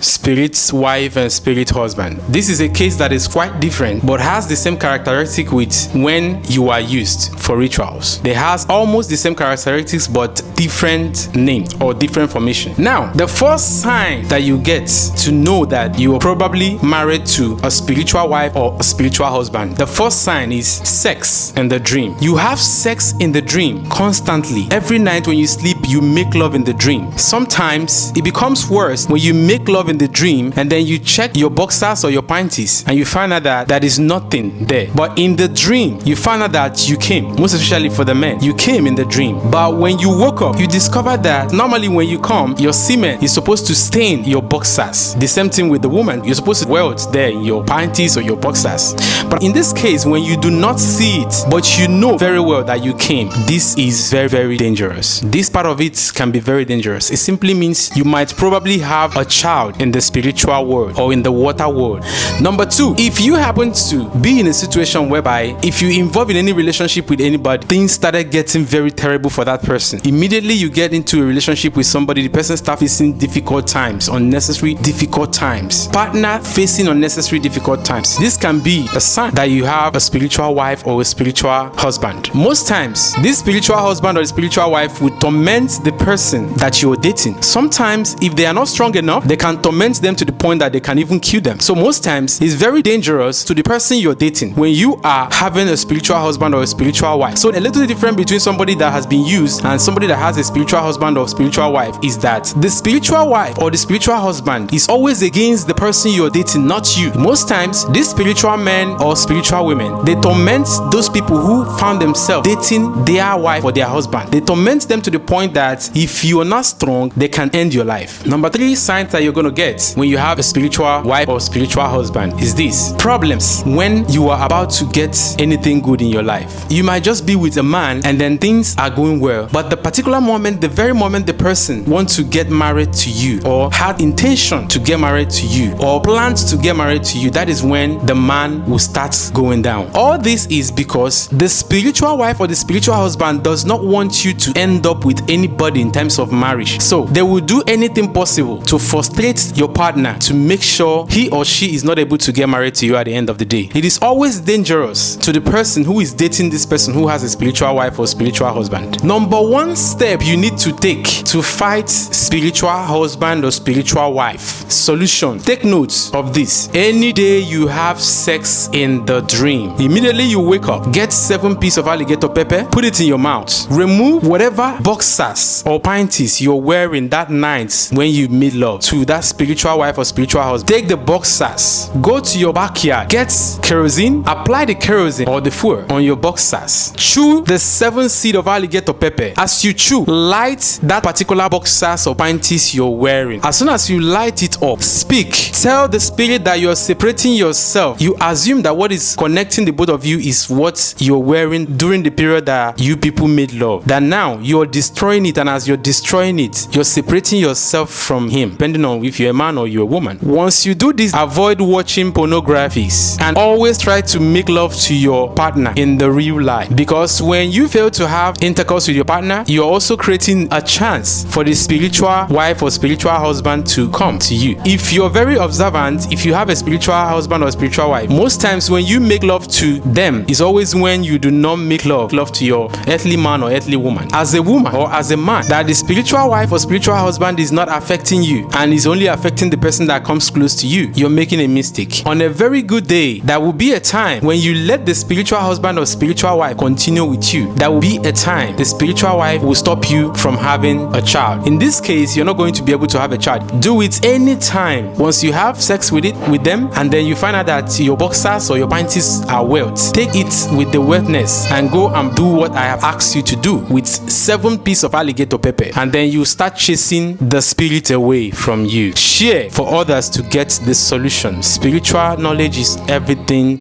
Spirit wife and spirit husband. This is a case that is quite different but has the same characteristic with when you are used for rituals. They has almost the same characteristics but different names or different formation. Now, the first sign that you get to know that you are probably married to a spiritual wife or a spiritual husband, the first sign is sex in the dream. You have sex in the dream constantly. Every night when you sleep, you make love in the dream. Sometimes it becomes worse when you make love in the dream and then you check your boxers or your panties and you find out that there is nothing there. But in the dream, you find out that you came. Most especially for the men, you came in the dream. But when you woke up, you discover that normally when you come, your semen is supposed to stain your boxers. The same thing with the woman. You're supposed to weld there in your panties or your boxers. But in this case, when you do not see it, but you know very well that you came, this is very, very dangerous. This part of it can be very dangerous. It simply means you might probably have a child in the spiritual world or in the water world. Number two, if you happen to be in a situation whereby if you involve in any relationship with anybody, things started getting very terrible for that person. Immediately you get into a relationship with somebody, the person starts facing difficult times, unnecessary difficult times. Partner facing unnecessary difficult times. This can be a sign that you have a spiritual wife or a spiritual husband. Most times, this spiritual husband or spiritual wife would torment the person that you're dating. Sometimes, if they are not strong enough, they can torment them to the point that they can even kill them. So most times, it's very dangerous to the person you're dating when you are having a spiritual husband or a spiritual wife. So a little different between somebody that has been used and somebody that has a spiritual husband or spiritual wife is that the spiritual wife or the spiritual husband is always against the person you're dating, not you. Most times, these spiritual men or spiritual women, they torment those people who found themselves dating their wife or their husband. They torment them to the point that if you are not strong, they can end your life. Number three signs that you're going to get when you have a spiritual wife or spiritual husband is this: problems when you are about to get anything good in your life. You might just be with a man and then things are going well, but the particular moment, the very moment the person wants to get married to you or had intention to get married to you or plans to get married to you, that is when the man will start going down. All this is because the spiritual wife or the spiritual husband does not want you to end up with anybody in terms of marriage. So they will do anything possible to frustrate your partner to make sure he or she is not able to get married to you at the end of the day. It is always dangerous to the person who is dating this person who has a spiritual wife or spiritual husband. Number one step you need to take to fight spiritual husband or spiritual wife. Solution. Take notes of this. Any day you have sex in the dream, immediately you wake up, get 7 pieces of alligator pepper, put it in your mouth. Remove whatever boxers or panties you're wearing that night when you made love to that spiritual wife or spiritual husband. Take the boxers, go to your backyard, get kerosene, apply the kerosene or the fuel on your boxers. Chew the 7 seeds of alligator pepper. As you chew, light that particular boxers or panties you're wearing. As soon as you light it up, speak. Tell the spirit that you're separating yourself. You assume that what is connecting the both of you is what you're wearing during the period that you people made love. That now you're destroying it, and as you're destroying it, you're separating yourself from him, depending on if you're a man or you're a woman. Once you do this, avoid watching pornographies and always try to make love to your partner in the real life, because when you fail to have intercourse with your partner, you're also creating a chance for the spiritual wife or spiritual husband to come to you. If you're very observant, if you have a spiritual husband or spiritual wife, most times when you make love to them is always when you do not make love to your earthly man or earthly woman. As a woman or as a man, that the spiritual wife or spiritual husband is not affecting you and is only affecting the person that comes close to you, you're making a mistake. On a very good day, there will be a time when you let the spiritual husband or spiritual wife continue with you. There will be a time the spiritual wife will stop you from having a child. In this case, you're not going to be able to have a child. Do it anytime. Once you have sex with them, and then you find out that your boxers or your panties are wet, take it with the wetness and go and do what I have asked you to do with 7 pieces of alligator pepper, and then you start chasing the spirit away from you. Share for others to get the solution. Spiritual knowledge is everything.